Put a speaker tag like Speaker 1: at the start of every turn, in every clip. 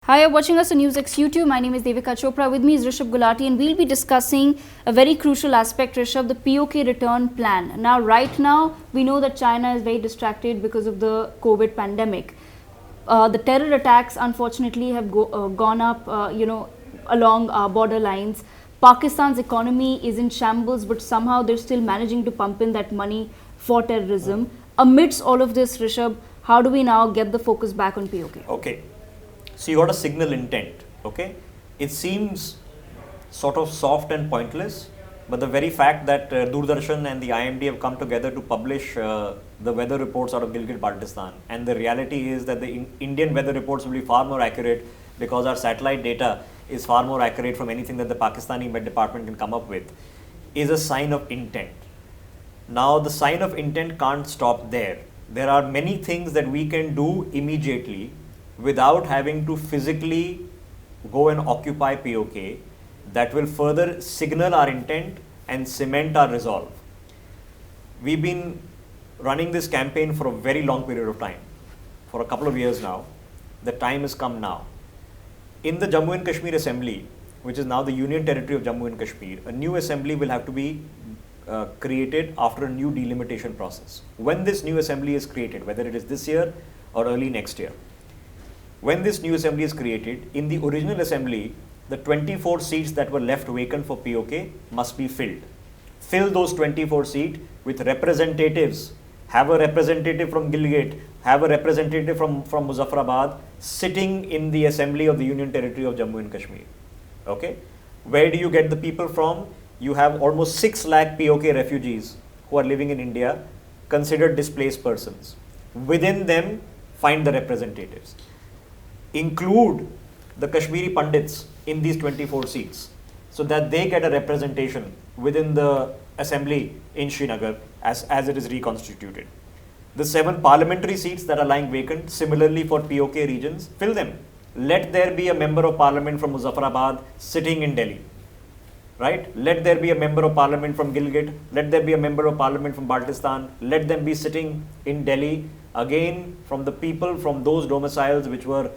Speaker 1: Hi, you're watching us on NewsX YouTube. My name is Devika Chopra. With me is Rishabh Gulati, and we'll be discussing a very crucial aspect, Rishabh, the POK return plan. Now, right now, we know that China is very distracted because of the COVID pandemic. The terror attacks, unfortunately, have gone up, along our border lines. Pakistan's economy is in shambles, but somehow they're still managing to pump in that money for terrorism. Amidst all of this, Rishabh, how do we now get the focus back on POK?
Speaker 2: Okay, so you got a signal intent. Okay, it seems sort of soft and pointless, but the very fact that Doordarshan and the IMD have come together to publish the weather reports out of Gilgit-Baltistan, and the reality is that the Indian weather reports will be far more accurate because our satellite data is far more accurate from anything that the Pakistani Met Department can come up with, is a sign of intent. Now, the sign of intent can't stop there. There are many things that we can do immediately without having to physically go and occupy POK that will further signal our intent and cement our resolve. We've been running this campaign for a very long period of time, for a couple of years now. The time has come now. In the Jammu and Kashmir Assembly, which is now the Union Territory of Jammu and Kashmir, a new assembly will have to be created after a new delimitation process. When this new assembly is created, whether it is this year or early next year, when this new assembly is created, in the original assembly, the 24 seats that were left vacant for POK must be filled. Fill those 24 seats with representatives. Have a representative from Gilgit, have a representative from Muzaffarabad sitting in the assembly of the Union Territory of Jammu and Kashmir. Okay? Where do you get the people from? You have almost 6 lakh POK refugees who are living in India, considered displaced persons. Within them, find the representatives. Include the Kashmiri Pandits in these 24 seats so that they get a representation within the assembly in Srinagar as it is reconstituted. The 7 parliamentary seats that are lying vacant, similarly for POK regions, fill them. Let there be a member of parliament from Muzaffarabad sitting in Delhi. Right? Let there be a member of parliament from Gilgit. Let there be a member of parliament from Baltistan. Let them be sitting in Delhi, again from the people from those domiciles which were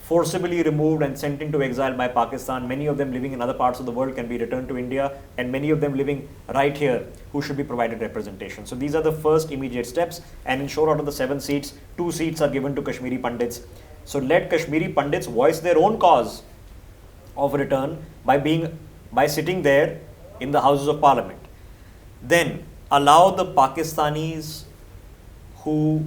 Speaker 2: forcibly removed and sent into exile by Pakistan. Many of them living in other parts of the world can be returned to India, and many of them living right here who should be provided representation. So these are the first immediate steps, and ensure out of the 7 seats, 2 seats are given to Kashmiri Pandits. So let Kashmiri Pandits voice their own cause of return by sitting there in the Houses of Parliament. Then allow the Pakistanis who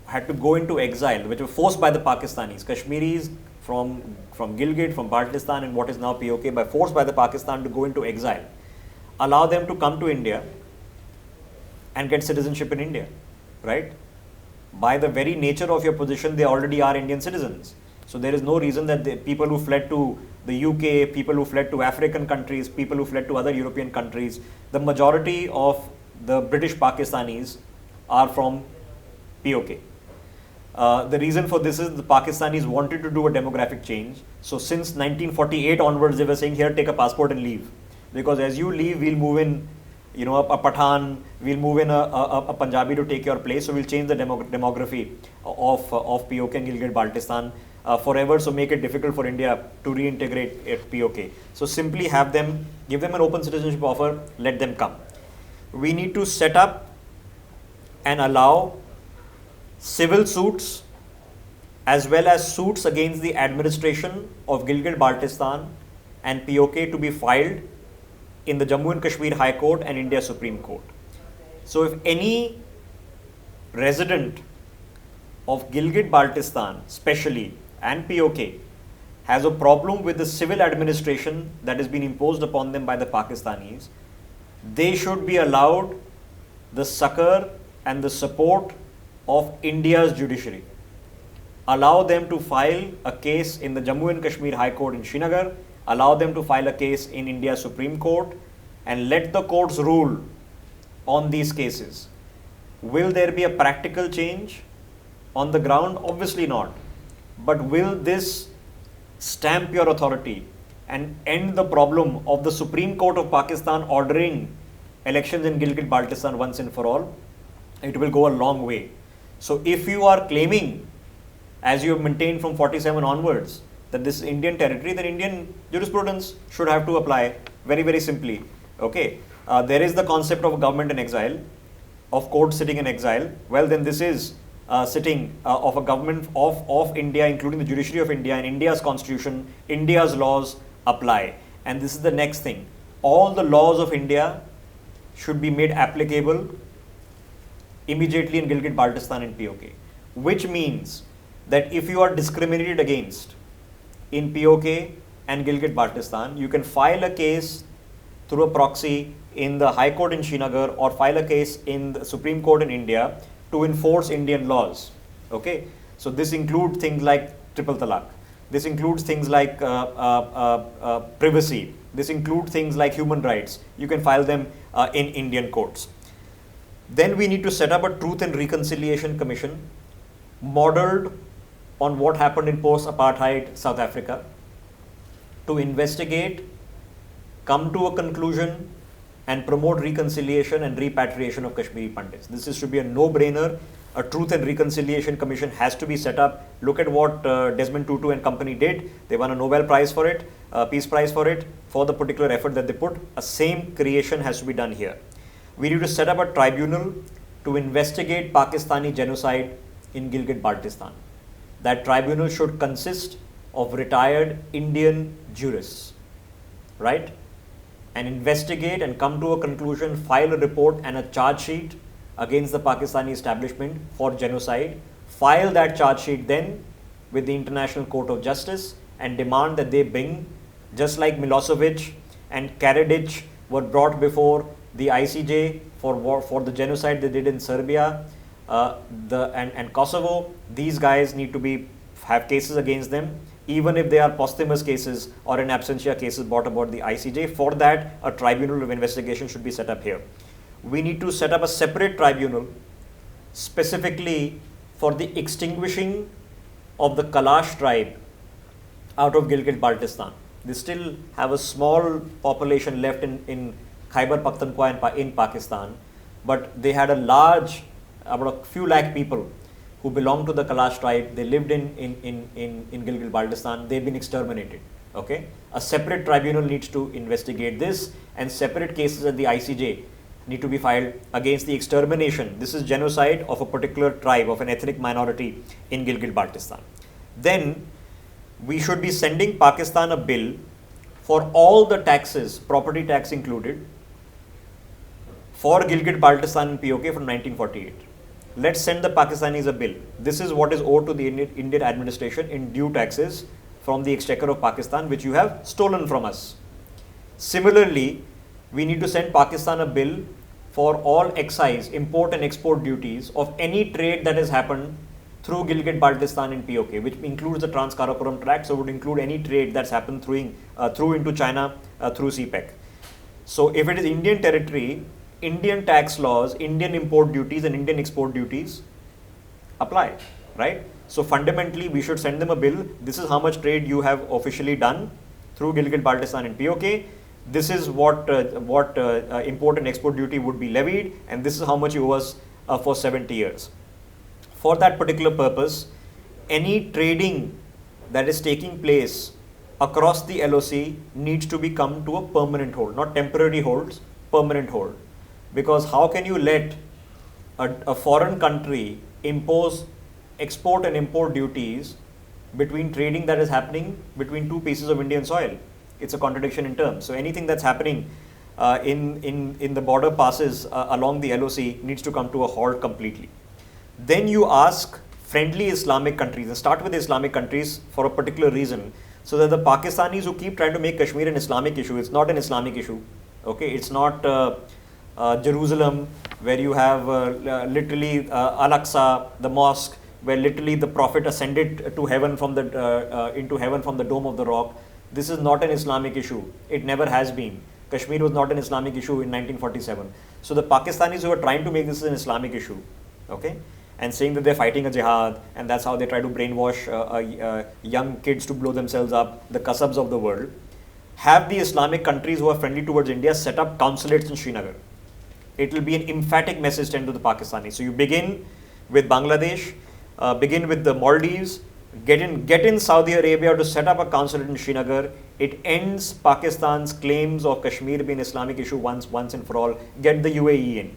Speaker 2: had to go into exile, which were forced by the Pakistanis, Kashmiris from Gilgit, from Baltistan and what is now POK, forced by the Pakistan to go into exile. Allow them to come to India and get citizenship in India, right? By the very nature of your position, they already are Indian citizens. So there is no reason that the people who fled to the UK, people who fled to African countries, people who fled to other European countries, the majority of the British Pakistanis are from POK. The reason for this is the Pakistanis wanted to do a demographic change. So since 1948 onwards, they were saying, here, take a passport and leave. Because as you leave, we'll move in, a Pathan, we'll move in a Punjabi to take your place. So we'll change the demography of POK and Gilgit-Baltistan forever. So make it difficult for India to reintegrate at POK. So simply give them an open citizenship offer, let them come. We need to set up and allow civil suits as well as suits against the administration of Gilgit-Baltistan and POK to be filed in the Jammu and Kashmir High Court and India Supreme Court. So if any resident of Gilgit-Baltistan especially and POK has a problem with the civil administration that has been imposed upon them by the Pakistanis, they should be allowed the succor and the support of India's judiciary. Allow them to file a case in the Jammu and Kashmir High Court in Srinagar, allow them to file a case in India Supreme Court, and let the courts rule on these cases. Will there be a practical change on the ground? Obviously not. But will this stamp your authority and end the problem of the Supreme Court of Pakistan ordering elections in Gilgit-Baltistan once and for all? It will go a long way. So if you are claiming, as you have maintained from 47 onwards, that this is Indian territory, then Indian jurisprudence should have to apply very, very simply. Okay, there is the concept of a government in exile, of court sitting in exile. Well, then this is sitting of a government of India, including the judiciary of India, and India's constitution, India's laws apply. And this is the next thing. All the laws of India should be made applicable immediately in Gilgit-Baltistan and POK, which means that if you are discriminated against in POK and Gilgit-Baltistan, you can file a case through a proxy in the High Court in Srinagar or file a case in the Supreme Court in India to enforce Indian laws. Okay, so this includes things like triple talaq. This includes things like privacy. This includes things like human rights. You can file them in Indian courts. Then we need to set up a Truth and Reconciliation Commission modeled on what happened in post-apartheid South Africa to investigate, come to a conclusion, and promote reconciliation and repatriation of Kashmiri Pandits. This should be a no-brainer. A Truth and Reconciliation Commission has to be set up. Look at what Desmond Tutu and company did. They won a Nobel Prize for it, Peace Prize for it, for the particular effort that they put. A same creation has to be done here. We need to set up a tribunal to investigate Pakistani genocide in Gilgit-Baltistan. That tribunal should consist of retired Indian jurists, right? And investigate and come to a conclusion, file a report and a charge sheet against the Pakistani establishment for genocide, file that charge sheet then with the International Court of Justice and demand that they bring, just like Milosevic and Karadzic were brought before the ICJ for the genocide they did in Serbia and Kosovo. These guys need to have cases against them, even if they are posthumous cases or in absentia cases brought about the ICJ. For that, a tribunal of investigation should be set up here. We need to set up a separate tribunal specifically for the extinguishing of the Kalash tribe out of Gilgit-Baltistan. They still have a small population left in Khyber Pakhtunkhwa in Pakistan, but they had a large, about a few lakh people who belonged to the Kalash tribe. They lived in Gilgit-Baltistan. They've been exterminated. Okay, a separate tribunal needs to investigate this, and separate cases at the ICJ need to be filed against the extermination. This is genocide of a particular tribe, of an ethnic minority in Gilgit-Baltistan. Then we should be sending Pakistan a bill for all the taxes, property tax included, for Gilgit-Baltistan and POK from 1948. Let's send the Pakistanis a bill. This is what is owed to the Indian administration in due taxes from the exchequer of Pakistan, which you have stolen from us. Similarly, we need to send Pakistan a bill for all excise, import and export duties of any trade that has happened through Gilgit-Baltistan and POK, which includes the Trans-Karakoram Tract, so would include any trade that's happened through into China through CPEC. So if it is Indian territory, Indian tax laws, Indian import duties and Indian export duties apply, right? So fundamentally, we should send them a bill. This is how much trade you have officially done through Gilgit-Baltistan and POK. This is what import and export duty would be levied, and this is how much you owe us for 70 years. For that particular purpose, any trading that is taking place across the LOC needs to become to a permanent hold, not temporary holds, permanent hold. Because how can you let a foreign country impose export and import duties between trading that is happening between two pieces of Indian soil? It's a contradiction in terms. So anything that's happening in the border passes along the LOC needs to come to a halt completely. Then you ask friendly Islamic countries, and start with Islamic countries for a particular reason, so that the Pakistanis who keep trying to make Kashmir an Islamic issue, it's not an Islamic issue. Okay, it's not Jerusalem, where you have literally Al-Aqsa, the mosque, where literally the Prophet ascended to heaven from into heaven from the Dome of the Rock. This is not an Islamic issue. It never has been. Kashmir was not an Islamic issue in 1947. So the Pakistanis who are trying to make this an Islamic issue, okay, and saying that they're fighting a jihad, and that's how they try to brainwash young kids to blow themselves up, the Qasabs of the world, have the Islamic countries who are friendly towards India set up consulates in Srinagar. It will be an emphatic message sent to the Pakistanis. So you begin with Bangladesh, begin with the Maldives, get in Saudi Arabia to set up a consulate in Srinagar. It ends Pakistan's claims of Kashmir being an Islamic issue once and for all. Get the UAE in,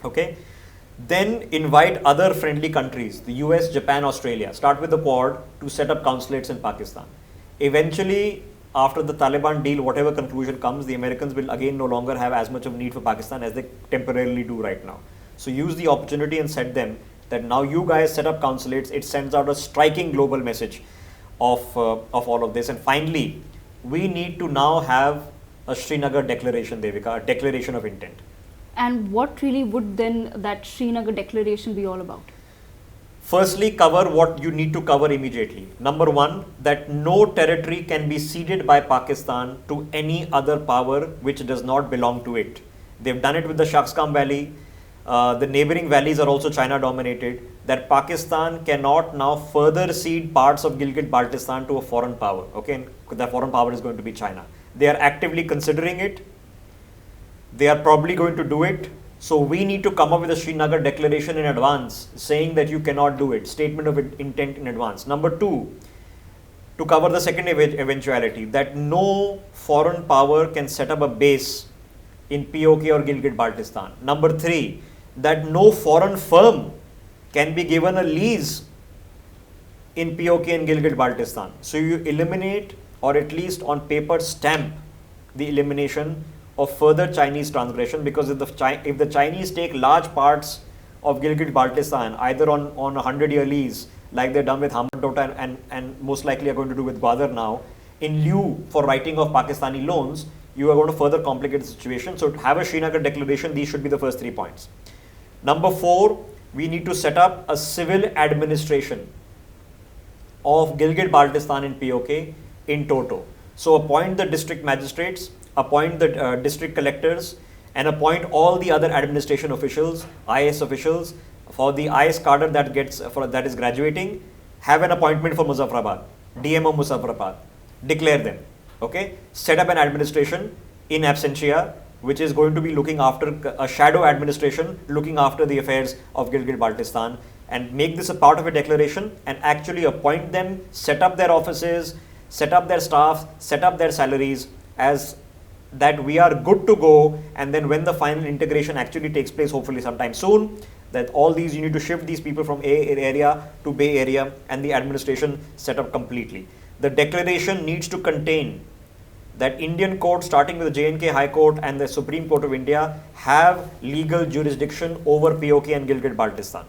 Speaker 2: okay? Then invite other friendly countries, the US, Japan, Australia. Start with the Quad to set up consulates in Pakistan. Eventually, after the Taliban deal, whatever conclusion comes, the Americans will again no longer have as much of need for Pakistan as they temporarily do right now. So use the opportunity and set them that now you guys set up consulates. It sends out a striking global message of all of this. And finally, we need to now have a Srinagar declaration, Devika, a declaration of intent.
Speaker 1: And what really would then that Srinagar declaration be all about?
Speaker 2: Firstly, cover what you need to cover immediately. Number one, that no territory can be ceded by Pakistan to any other power which does not belong to it. They've done it with the Shaksgam Valley. The neighboring valleys are also China dominated. That Pakistan cannot now further cede parts of Gilgit-Baltistan to a foreign power. Okay, and the foreign power is going to be China. They are actively considering it. They are probably going to do it. So we need to come up with a Srinagar declaration in advance saying that you cannot do it. Statement of intent in advance. Number two, to cover the second eventuality, that no foreign power can set up a base in POK or Gilgit-Baltistan. Number three, that no foreign firm can be given a lease in POK and Gilgit-Baltistan. So you eliminate, or at least on paper stamp, the elimination of further Chinese transgression, because if the Chinese take large parts of Gilgit-Baltistan either on a 100-year lease like they've done with Hambantota and most likely are going to do with Gwadar now, in lieu for writing off Pakistani loans, you are going to further complicate the situation. So to have a Srinagar declaration, these should be the first 3 points. Number four, we need to set up a civil administration of Gilgit-Baltistan and POK in toto. So appoint the district magistrates, appoint the district collectors, and appoint all the other administration officials, IS officials. For the IS cadre that is graduating, have an appointment for Muzaffarabad, DMO Muzaffarabad, declare them. Okay, set up an administration in absentia, which is going to be looking after a shadow administration, looking after the affairs of Gilgit-Baltistan, and make this a part of a declaration and actually appoint them, set up their offices, set up their staff, set up their salaries as that we are good to go. And then when the final integration actually takes place, hopefully sometime soon, that all these, you need to shift these people from A area to Bay Area and the administration set up completely. The declaration needs to contain that Indian court, starting with the J&K High Court and the Supreme Court of India, have legal jurisdiction over POK and Gilgit-Baltistan.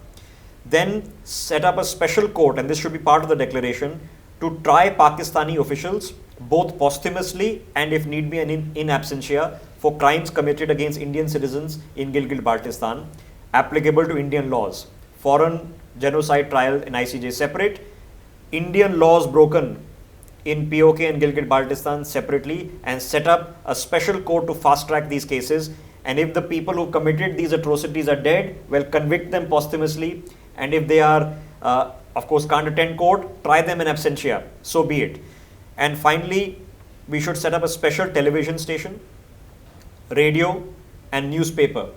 Speaker 2: Then set up a special court, and this should be part of the declaration, to try Pakistani officials, both posthumously and if need be and in absentia, for crimes committed against Indian citizens in Gilgit-Baltistan, applicable to Indian laws. Foreign genocide trial in ICJ separate, Indian laws broken in POK and Gilgit-Baltistan separately, and set up a special court to fast track these cases. And if the people who committed these atrocities are dead, well, convict them posthumously. And if they are, of course, can't attend court, try them in absentia, so be it. And finally, we should set up a special television station, radio and newspaper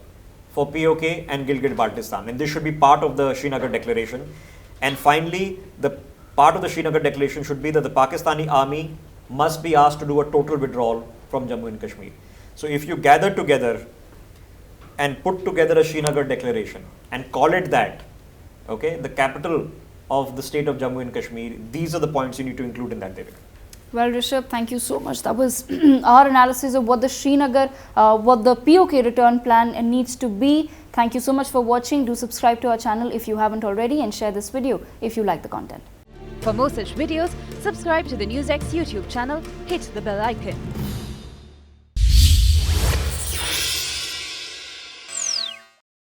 Speaker 2: for POK and Gilgit-Baltistan. And this should be part of the Srinagar declaration. And finally, the part of the Srinagar declaration should be that the Pakistani army must be asked to do a total withdrawal from Jammu and Kashmir. So if you gather together and put together a Srinagar declaration and call it that, okay, the capital of the state of Jammu and Kashmir, these are the points you need to include in that, Devika.
Speaker 1: Well, Rishabh, thank you so much. That was our analysis of what the Srinagar, what the POK return plan needs to be. Thank you so much for watching. Do subscribe to our channel if you haven't already, and share this video if you like the content.
Speaker 3: For more such videos, subscribe to the NewsX YouTube channel, hit the bell icon.